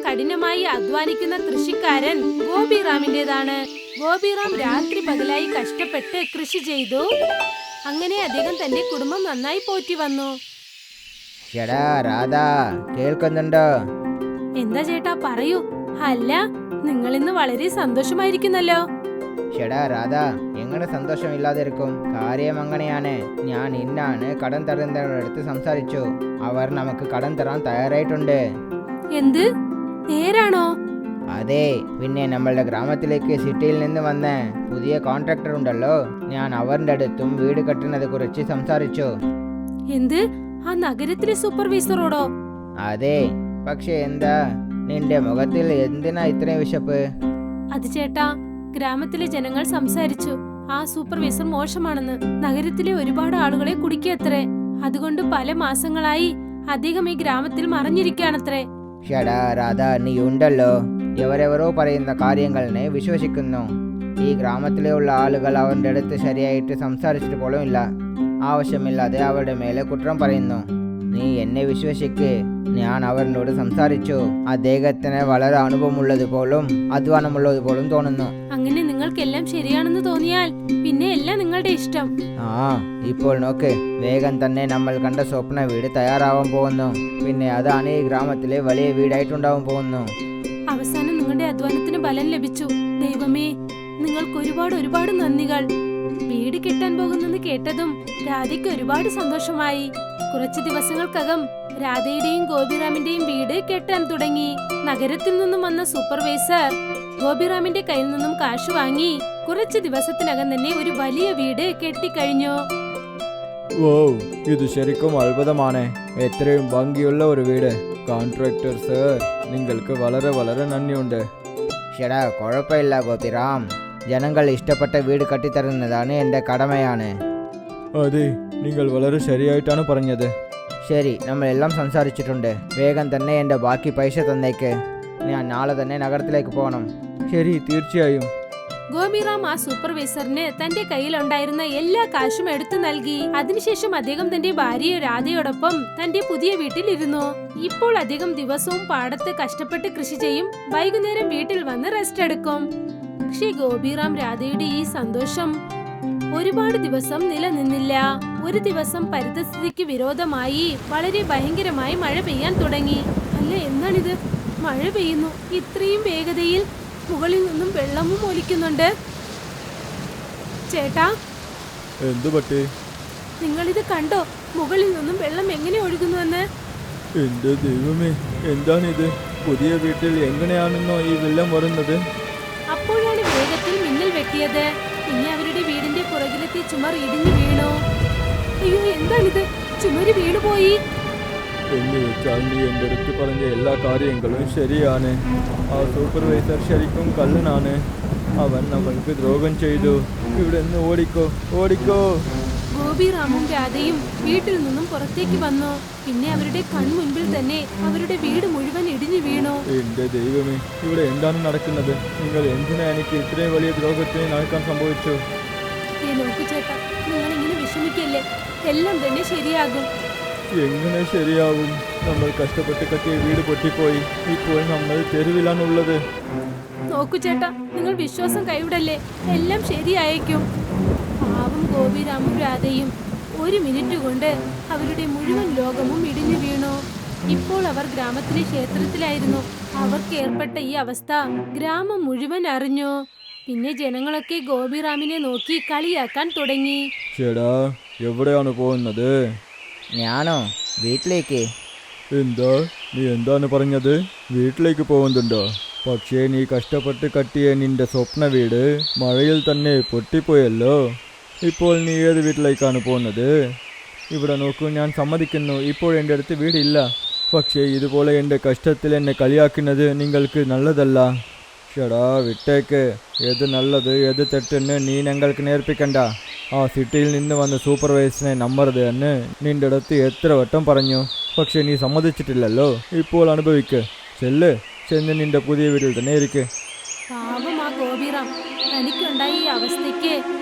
കഠിനമായി അധ്വാനിക്കുന്ന കൃഷിക്കാരൻ ഗോപിറാമിന്റേതാണ്. ഗോപിറാം രാത്രി പകലായി കഷ്ടപ്പെട്ട് കൃഷി ചെയ്തു. അങ്ങനെ അദ്ദേഹം തന്റെ കുടുംബം നന്നായി പോറ്റി വന്നു. രാധാ, കേൾക്കുന്നുണ്ടോ? എന്താ ചേട്ടാ, പറയൂ. അല്ല, നിങ്ങൾ ഇന്ന് വളരെ സന്തോഷമായിരിക്കുന്നല്ലോ. രാധാ, എങ്ങനെ സന്തോഷമില്ലാതിരിക്കും? കാര്യം അങ്ങനെയാണ്. ഞാൻ ഇന്നാണ് കടം തരുന്നവരടുത്ത് സംസാരിച്ചു. അവർ നമുക്ക് കടം തരാൻ തയ്യാറായിട്ടുണ്ട്. എന്ത്, നേരാണോ? അതെ, പിന്നെ നമ്മളുടെ ഗ്രാമത്തിലേക്ക് സിറ്റിയിൽ നിന്ന് വന്ന പുതിയ കോൺട്രാക്ടർ ഉണ്ടല്ലോ, ഞാൻ അവരുടെ അടുത്തും വീട് കെട്ടുന്നതിനെ കുറിച്ച് സംസാരിച്ചു. എന്ത്, ആ നഗരത്തിലെ സൂപ്പർവൈസറോടോ? അതെ, പക്ഷെ എന്താ നിന്റെ മുഖത്തിൽ എന്തിനാ ഇത്രയും വിശപ്പ്? അത് ചേട്ടാ, ഗ്രാമത്തിലെ ജനങ്ങൾ സംസാരിച്ചു. ആ സൂപ്പർവൈസർ മോശമാണെന്ന്. നഗരത്തിലെ ഒരുപാട് ആളുകളെ കുടിക്കത്രേ. അതുകൊണ്ട് പല മാസങ്ങളായി അദ്ദേഹം ഈ ഗ്രാമത്തിൽ മറഞ്ഞിരിക്കുകയാണത്രേ. രാധാ, നീ ഉണ്ടല്ലോ, എവരെവരോ പറയുന്ന കാര്യങ്ങളെ വിശ്വസിക്കുന്നു. ഈ ഗ്രാമത്തിലെ ഉള്ള ആളുകൾ അവരുടെ അടുത്ത് ശരിയായിട്ട് സംസാരിച്ചിട്ട് പോലും ഇല്ല. ആവശ്യമില്ലാതെ അവരുടെ മേലെ കുറ്റം പറയുന്നു. നീ എന്നെ വിശ്വസിക്ക്. ഞാൻ അവരോട് സംസാരിച്ചു. അദ്ദേഹത്തിന് വളരെ അനുഭവമുള്ളത് പോലും അധ്വാനമുള്ളത് പോലും തോന്നുന്നു. അങ്ങനെ നിങ്ങൾക്കെല്ലാം ശരിയാണെന്ന് തോന്നിയാൽ പിന്നെ എല്ലാം നിങ്ങളുടെ ഇഷ്ടം. ഇപ്പോൾ നോക്ക്, വേഗം തന്നെ നമ്മൾ കണ്ട സ്വപ്ന വീട് തയ്യാറാവാൻ പോകുന്നു. പിന്നെ അതാണ് ഈ ഗ്രാമത്തിലെ വലിയ വീടായിട്ടുണ്ടാവാൻ പോകുന്നു. അവസാനം നിങ്ങളുടെ അധ്വാനത്തിന് ഫലം ലഭിച്ചു. ദൈവമേ, നിങ്ങൾക്ക് ഒരുപാട് നന്ദികൾ. വീട് കെട്ടാൻ പോകുന്നെന്ന് കേട്ടതും രാധയ്ക്ക് ഒരുപാട് സന്തോഷമായി. കുറച്ചു ദിവസങ്ങൾക്കകം രാധയുടെയും ഗോപിറാമിന്റെയും വീട് കെട്ടാൻ തുടങ്ങി. നഗരത്തിൽ നിന്നും വന്ന സൂപ്പർവൈസർ ഗോപിറാമിന്റെ കയ്യിൽ നിന്നും കാശ് വാങ്ങി കുറച്ചു ദിവസത്തിനകം തന്നെ ഒരു വലിയ വീട് കെട്ടിക്കഴിഞ്ഞു. ഇത് ശരിക്കും അത്ഭുതമാണ്. എത്രയും ഭംഗിയുള്ള ഒരു വീട്. കോൺട്രാക്ടർ സർ, നിങ്ങൾക്ക് വളരെ വളരെ നന്ദിയുണ്ട്. കുഴപ്പമില്ല ഗോപിറാം. ജനങ്ങൾ ഇഷ്ടപ്പെട്ട വീട് കെട്ടിത്തരുന്നതാണ് എൻ്റെ കടമയാണ്. അതെ, നിങ്ങൾ വളരെ ശരിയായിട്ടാണ് പറഞ്ഞത്. ശരി, നമ്മളെല്ലാം സംസാരിച്ചിട്ടുണ്ട്. വേഗം തന്നെ എൻ്റെ ബാക്കി പൈസ തന്നേക്ക്. ഞാൻ നാളെ തന്നെ നഗരത്തിലേക്ക് പോകണം. ശരി, തീർച്ചയായും. ഗോപിറാം ആ സൂപ്പർവൈസറിന് തന്റെ കയ്യിലുണ്ടായിരുന്ന എല്ലാ കാശും എടുത്തു നൽകി. അതിനുശേഷം അദ്ദേഹം തന്റെ ഭാര്യ രാധയോടൊപ്പം തന്റെ പുതിയ വീട്ടിലിരുന്നു. ഇപ്പോൾ അദ്ദേഹം ദിവസവും പാടത്ത് കഷ്ടപ്പെട്ട് കൃഷി ചെയ്യും. വൈകുന്നേരം വീട്ടിൽ വന്ന് റെസ്റ്റ് എടുക്കും. പക്ഷേ ഗോപിറാം രാധയുടെ ഈ സന്തോഷം ഒരുപാട് ദിവസം നിലനിന്നില്ല. ഒരു ദിവസം പരിസ്ഥിതിക്ക് വിരോധമായി വളരെ ഭയങ്കരമായി മഴ പെയ്യാൻ തുടങ്ങി. അല്ല, എന്താണിത്? മഴ പെയ്യുന്നു ഇത്രയും വേഗതയിൽ. മുകളിൽ നിന്നും വെള്ളവും ഒലിക്കുന്നുണ്ട്. ചേട്ടാ, എന്തു പറ്റി? നിങ്ങളിത് കണ്ടോ? മുകളിൽ നിന്നും വെള്ളം എങ്ങനെ ഒഴുകുന്നുവെന്ന്. എന്റെ ദൈവമേ, എന്താണിത്? പുതിയ വീട്ടിൽ എങ്ങനെയാണെന്നോ ഈ വെള്ളം വരുന്നത്? അപ്പോഴാണ് വേഗത്തിൽ മിന്നൽ വെട്ടിയത്. പിന്നെ അവരുടെ വീടിന്റെ പുറകിലത്തെ ചുമർ ഇടിഞ്ഞു വീണു. അയ്യോ, എന്താണിത്? ചുമര് വീണുപോയി. എന്ന് വെച്ചാൽ നീ എൻ്റെ അടുത്ത് പറഞ്ഞ എല്ലാ കാര്യങ്ങളും ശരിയാണ്. ആ സൂപ്പർവൈസർ ശരിക്കും കള്ളനാണ്. അവൻ നമ്മൾക്ക് ദ്രോഹം ചെയ്തു. ഇവിടെ നിന്ന് ഓടിക്കോ. ഗോപിറാമും രാധയും വീട്ടിൽ നിന്നും പുറത്തേക്ക് വന്നു. പിന്നെ അവരുടെ കൺമുൻപിൽ തന്നെ അവരുടെ വീട് മുഴുവൻ ഇടിഞ്ഞു വീണു. എന്റെ ദൈവമേ, ഇവിടെ എന്താണ് നടക്കുന്നത്? നിങ്ങൾ എന്തിനാ എനിക്ക് ഇത്രയും വലിയ ദ്രോഹത്തിന് നടക്കാൻ സംഭവിച്ചു? നോക്കു ചേട്ടാ, നിങ്ങൾ ഇങ്ങനെ വിഷമിക്കല്ലേ. എല്ലാം തന്നെ ശരിയാകും. എങ്ങനെ ശരിയാവും? നമ്മൾ കഷ്ടപ്പെട്ട് കെട്ടിയ വീട് പൊട്ടിപ്പോയി. ഇപ്പോൾ നമ്മൾ തെരുവിലാണുള്ളത്. നോക്കു ചേട്ടാ, നിങ്ങൾ വിശ്വാസം കൈവിടല്ലേ. എല്ലാം ശരിയായേക്കും. പാവം ഗോപിറാമും രാധയും ഒരു മിനിറ്റ് കൊണ്ട് അവരുടെ മുഴുവൻ ലോകവും ഇടിഞ്ഞു വീണു. ഇപ്പോൾ അവർ ഗ്രാമത്തിലെ ക്ഷേത്രത്തിലായിരുന്നു. അവർക്ക് ഏർപ്പെട്ട ഈ അവസ്ഥ ഗ്രാമം മുഴുവൻ അറിഞ്ഞു. പിന്നെ ജനങ്ങളൊക്കെ ഗോപിറാമിനെ നോക്കി കളിയാക്കാൻ തുടങ്ങി. ചേടാ, എവിടെയാണ് പോകുന്നത്? ഞാനോ? വീട്ടിലേക്ക്. എന്താ? നീ എന്താണ് പറഞ്ഞത്? വീട്ടിലേക്ക് പോകുന്നുണ്ടോ? പക്ഷേ നീ കഷ്ടപ്പെട്ട് കട്ടിയ നിന്റെ സ്വപ്ന വീട് മഴയിൽ തന്നെ പൊട്ടിപ്പോയല്ലോ. ഇപ്പോൾ നീ ഏത് വീട്ടിലേക്കാണ് പോകുന്നത്? ഇവിടെ നോക്കൂ, ഞാൻ സമ്മതിക്കുന്നു, ഇപ്പോൾ എൻ്റെ അടുത്ത് വീടില്ല. പക്ഷേ ഇതുപോലെ എൻ്റെ കഷ്ടത്തിൽ എന്നെ കളിയാക്കുന്നത് നിങ്ങൾക്ക് നല്ലതല്ല. ചേടാ, വിട്ടേക്ക്. ഏത് നല്ലത് ഏത് തെറ്റെന്ന് നീ ഞങ്ങൾക്ക് നേർപ്പിക്കണ്ട. ആ സിറ്റിയിൽ നിന്ന് വന്ന് സൂപ്പർവൈസറിനെ നമ്പരുത് എന്ന് നിന്റെ അടുത്ത് എത്ര വട്ടം പറഞ്ഞു. പക്ഷെ നീ സമ്മതിച്ചിട്ടില്ലല്ലോ. ഇപ്പോൾ അനുഭവിക്ക്. ചെന്ന് നിന്റെ പുതിയ വീട്ടിൽ തന്നെ ഇരിക്ക്. പാവം ആ ഗോപിറാം. തനിക്കുണ്ടായ ഈ അവസ്ഥയ്ക്ക്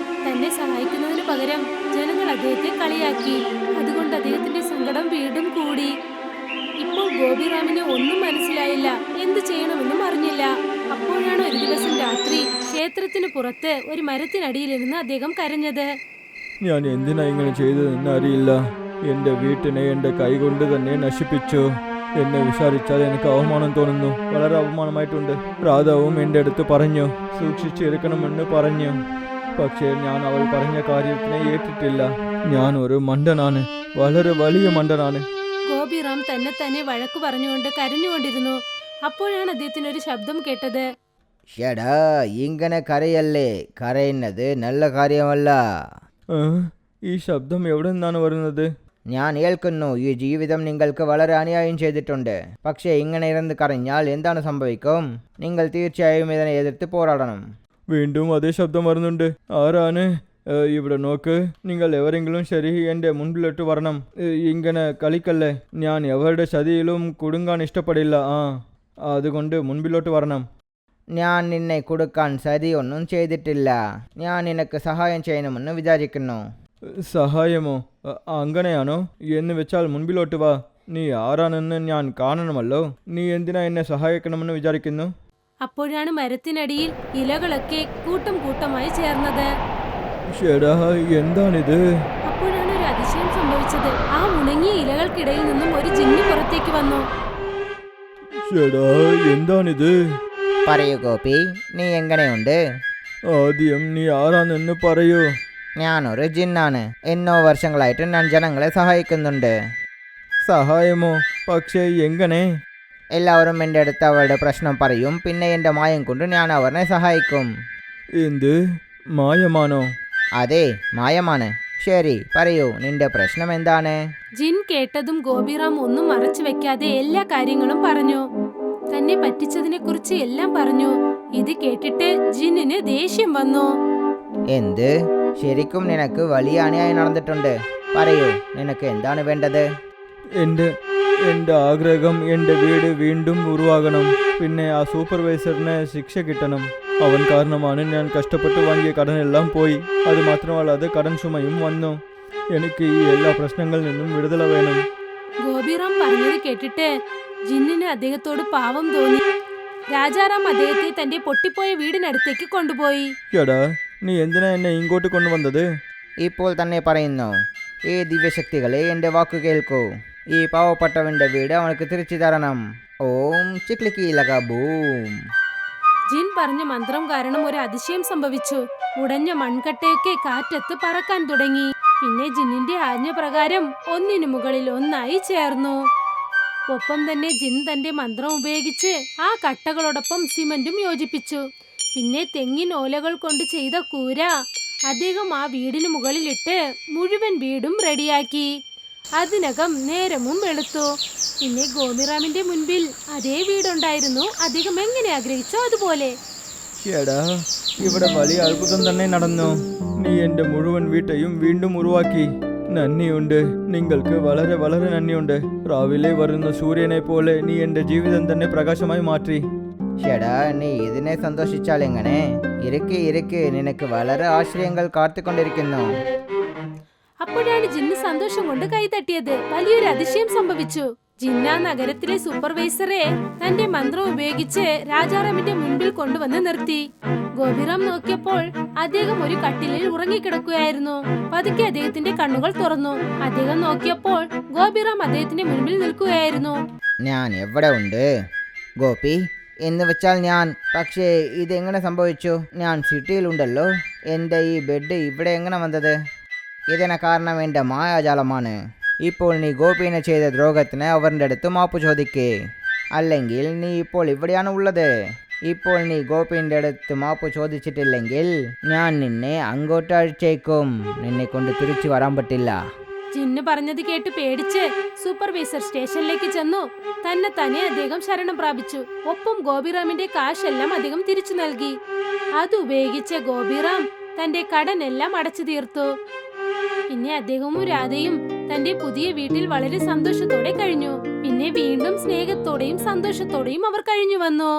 തന്നെ സഹായിക്കുന്നതിന് പകരം ജനങ്ങൾ അദ്ദേഹത്തെ കളിയാക്കി. അതുകൊണ്ട് അദ്ദേഹത്തിന്റെ സങ്കടം വീണ്ടും കൂടി. ഇപ്പോൾ ഇപ്പോൾ ഗോപിറാമിന് ഒന്നും മനസ്സിലായില്ല, എന്ത് ചെയ്യണമെന്നും അറിഞ്ഞില്ല. അപ്പോഴാണ് ഒരു ദിവസം രാത്രി ക്ഷേത്രത്തിന് പുറത്ത് ഒരു മരത്തിനടിയിലിരുന്ന് അദ്ദേഹം കരഞ്ഞത്. ഞാൻ എന്തിനാ ഇങ്ങനെ ചെയ്തതെന്ന് അറിയില്ല. എൻ്റെ വീട്ടിനെ എൻ്റെ കൈകൊണ്ട് തന്നെ നശിപ്പിച്ചു. എന്നെ വിചാരിച്ചാൽ എനിക്ക് അവമാനം തോന്നുന്നു. വളരെ അവമാനമായിട്ടുണ്ട്. രാധാവും എൻ്റെ അടുത്ത് പറഞ്ഞു, സൂക്ഷിച്ചിരിക്കണമെന്ന് പറഞ്ഞു. പക്ഷേ ഞാൻ അവൾ പറഞ്ഞ കാര്യത്തിനെ ഏറ്റിട്ടില്ല. ഞാൻ ഒരു മണ്ടനാണ്, വളരെ വലിയ മണ്ടനാണ്. ഗോപിറാം തന്നെ വഴക്കു പറഞ്ഞുകൊണ്ട് കരഞ്ഞുകൊണ്ടിരുന്നു. അപ്പോഴാണ് അദ്ദേഹത്തിന് ഒരു ശബ്ദം കേട്ടത്. ഷടാ, ഇങ്ങനെ കരയല്ലേ, കരയുന്നത് നല്ല കാര്യമല്ല. ഈ ശബ്ദം എവിടെ നിന്നാണ് വരുന്നത്? ഞാൻ ഏൽക്കുന്നു, ഈ ജീവിതം നിങ്ങൾക്ക് വളരെ അന്യായം ചെയ്തിട്ടുണ്ട്. പക്ഷേ ഇങ്ങനെ ഇരുന്ന് കരഞ്ഞാൽ എന്താണ് സംഭവിക്കും? നിങ്ങൾ തീർച്ചയായും ഇതിനെ എതിർത്ത് പോരാടണം. വീണ്ടും അതേ ശബ്ദം വരുന്നുണ്ട്. ആരാണ്? ഇവിടെ നോക്ക്, നിങ്ങൾ എവരെങ്കിലും ശരി എൻ്റെ മുൻപിലോട്ട് വരണം. ഇങ്ങനെ കളിക്കല്ലേ. ഞാൻ എവരുടെ ചതിയിലും കുടുങ്ങാൻ ഇഷ്ടപ്പെടില്ല. അതുകൊണ്ട് മുൻപിലോട്ട് വരണം. ഞാൻ നിന്നെ കൊടുക്കാൻ സരിയൊന്നും ചെയ്തിട്ടില്ല. ഞാൻ നിനക്ക് സഹായം ചെയ്യണമെന്ന് വിചാരിക്കുന്നു. സഹായമോ? അങ്ങനെയാണോ? എന്ന് വെച്ചാൽ മുൻപിലോട്ട് വാ. നീ ആരാണെന്ന് ഞാൻ കാണണമല്ലോ. നീ എന്തിനാ എന്നെ സഹായിക്കണമെന്ന് വിചാരിക്കുന്നു? അപ്പോഴാണ് മരത്തിനടിയിൽ ഇലകളൊക്കെ കൂട്ടം കൂട്ടമായി ചേർന്നത്. ഷേടാ, എന്താണിത്? അപ്പോഴാണ് ഒരു അതിശയം സംഭവിച്ചത്. ആ ഉണങ്ങിയ ഇലകൾക്കിടയിൽ നിന്നും ഒരു ജിന്ന് പുറത്തേക്ക് വന്നു. ഷേടാ, എന്താണിത്? പറയൂ ഗോപി, നീ എങ്ങനെയുണ്ട്? ആദ്യം നീ ആരാണെന്ന് പറയൂ. ഞാനൊരു ജിന്നാണ്. എന്നോ വർഷങ്ങളായിട്ട് ഞാൻ ജനങ്ങളെ സഹായിക്കുന്നുണ്ട്. സഹായമോ? പക്ഷേ എങ്ങനെ? എല്ലാവരും എൻ്റെ അടുത്ത് അവരുടെ പ്രശ്നം പറയും, പിന്നെ എൻ്റെ മായം കൊണ്ട് ഞാൻ അവരെ സഹായിക്കും. എന്ത് മായമാണോ? അതെ, മായമാണ്. ശരി, പറയൂ, നിന്റെ പ്രശ്നം എന്താണ്? ജിൻ കേട്ടതും ഗോപിറാം ഒന്നും മറച്ചു വെക്കാതെ എല്ലാ കാര്യങ്ങളും പറഞ്ഞു. തന്നെ പറ്റിച്ചതിനെ കുറിച്ച് എല്ലാം പറഞ്ഞു. ഇത് കേട്ടിട്ട് ജിന്നിന് ദേഷ്യം വന്നു. എന്ത്? ശരിക്കും നിനക്ക് വലിയ അന്യായം നടന്നിട്ടുണ്ട്. പറയൂ, നിനക്ക് എന്താണ് വേണ്ടത്? എൻ്റെ ആഗ്രഹം എൻ്റെ വീട് വീണ്ടും ഉരുവാകണം. പിന്നെ ആ സൂപ്പർവൈസറിന് ശിക്ഷ കിട്ടണം. അവൻ കാരണമാണ് ഞാൻ കഷ്ടപ്പെട്ട് വാങ്ങിയ കടനെല്ലാം പോയി. അത് മാത്രമല്ലാതെ കടൻ ചുമയും വന്നു. എനിക്ക് ഈ എല്ലാ പ്രശ്നങ്ങളിൽ നിന്നും വിടുതല വേണം. ഗോപിറാം പറഞ്ഞത് കേട്ടിട്ട് ജിന്നിന് അദ്ദേഹത്തോട് പാവം തോന്നി. രാജാറാം അദ്ദേഹത്തെ തന്റെ പൊട്ടിപ്പോയ വീടിനടുത്തേക്ക് കൊണ്ടുപോയി. എടാ, നീ എന്തിനാ എന്നെ ഇങ്ങോട്ട് കൊണ്ടുവന്നത്? ഇപ്പോൾ തന്നെ പറയുന്നു. ഈ ദിവ്യശക്തികളെ എൻ്റെ വാക്കു കേൾക്കൂ. ഈ പാവപ്പെട്ടവൻ്റെ വീട് അവനക്ക് തിരിച്ചു തരണം. ഓം ചിക്ലിക്കി ലഗ ബൂം. ജിൻ പറഞ്ഞ മന്ത്രം കാരണം ഒരു അതിശയം സംഭവിച്ചു. ഉടഞ്ഞ മൺകട്ടയൊക്കെ കാറ്റത്ത് പറക്കാൻ തുടങ്ങി. പിന്നെ ജിന്നിന്റെ ആജ്ഞ പ്രകാരം ഒന്നിനു മുകളിൽ ഒന്നായി ചേർന്നു. ഒപ്പം തന്നെ ജിൻ തന്റെ മന്ത്രം ഉപയോഗിച്ച് ആ കട്ടകളോടൊപ്പം സിമന്റും യോജിപ്പിച്ചു. പിന്നെ തെങ്ങിൻ ഓലകൾ കൊണ്ട് ചെയ്ത കൂര അദ്ദേഹം ആ വീടിന് മുകളിലിട്ട് മുഴുവൻ വീടും റെഡിയാക്കി. അതിനകം നേരമും വെളുത്തു. പിന്നെ ഗോപിറാമിന്റെ മുൻപിൽ അതേ വീടുണ്ടായിരുന്നു. അദ്ദേഹം എങ്ങനെ ആഗ്രഹിച്ചോ അതുപോലെ. എടാ, ഇവിടെ വലിയ അത്ഭുതം തന്നെ നടന്നു. നീ എൻ്റെ മുഴുവൻ വീട്ടെയും വീണ്ടും ഉരുവാക്കി. നന്ദിയുണ്ട്. നിങ്ങൾക്ക് വളരെ വളരെ നന്ദിയുണ്ട്. രാവിലെ വരുന്ന സൂര്യനെ പോലെ നീ എൻ്റെ ജീവിതം തന്നെ പ്രകാശമായി മാറ്റി. ഷെടാ, നീ ഇതിനെ സന്തോഷിച്ചാൽ എങ്ങനെ? ഇരക്ക് നിനക്ക് വളരെ ആശ്രയങ്ങൾ കാത്തുകൊണ്ടിരിക്കുന്നു. അപ്പോഴാണ് ജിന്ന് സന്തോഷം കൊണ്ട് കൈതട്ടിയത്. വലിയൊരു അതിശയം സംഭവിച്ചു. ജിന്ന നഗരത്തിലെ സൂപ്പർവൈസറെ തന്റെ മന്ത്രം ഉപയോഗിച്ച് രാജാറാമിന്റെ മുൻപിൽ കൊണ്ടുവന്ന് നിർത്തി. ഗോപിറാം നോക്കിയപ്പോൾ അദ്ദേഹം ഒരു കട്ടിലിൽ ഉറങ്ങിക്കിടക്കുകയായിരുന്നു. പതുക്കെ അദ്ദേഹത്തിന്റെ കണ്ണുകൾ തുറന്നു. അദ്ദേഹം നോക്കിയപ്പോൾ ഗോപിറാം അദ്ദേഹത്തിന്റെ മുൻപിൽ നിൽക്കുകയായിരുന്നു. ഞാൻ എവിടെ ഉണ്ട് ഗോപി? എന്ന് വെച്ചാൽ ഞാൻ. പക്ഷേ ഇതെങ്ങനെ സംഭവിച്ചു? ഞാൻ സിറ്റിയിലുണ്ടല്ലോ. എൻ്റെ ഈ ബെഡ് ഇവിടെ എങ്ങനെ വന്നത്? ഇതിന് കാരണം എൻ്റെ മായാജാലമാണ്. ഇപ്പോൾ നീ ഗോപിനെ ചെയ്ത ദ്രോഹത്തിന് അവരുടെ അടുത്ത് മാപ്പ് ചോദിക്കേ. അല്ലെങ്കിൽ നീ ഇപ്പോൾ ഇവിടെയാണ് ഉള്ളത്. ഇപ്പോൾ നീ ഗോപിൻ്റെ അടുത്ത് മാപ്പ് ചോദിച്ചിട്ടില്ലെങ്കിൽ ഞാൻ നിന്നെ അങ്ങോട്ട് അഴിച്ചേക്കും. നിന്നെ കൊണ്ട് തിരിച്ചു വരാൻ പറ്റില്ല. ജിന്ന് പറഞ്ഞത് കേട്ട് പേടിച്ച് സൂപ്പർവൈസർ സ്റ്റേഷനിലേക്ക് ചെന്നു. തന്നെ അദ്ദേഹം ശരണം പ്രാപിച്ചു. ഒപ്പം ഗോപിറാമിന്റെ കാശെല്ലാം അദ്ദേഹം തിരിച്ചു നൽകി. അത് ഉപയോഗിച്ച് ഗോപിറാം തന്റെ കടനെല്ലാം അടച്ചു തീർത്തു. പിന്നെ അദ്ദേഹവും രാധയും തന്റെ പുതിയ വീട്ടിൽ വളരെ സന്തോഷത്തോടെ കഴിഞ്ഞു. പിന്നെ വീണ്ടും സ്നേഹത്തോടെയും സന്തോഷത്തോടെയും അവർ കഴിഞ്ഞു വന്നു.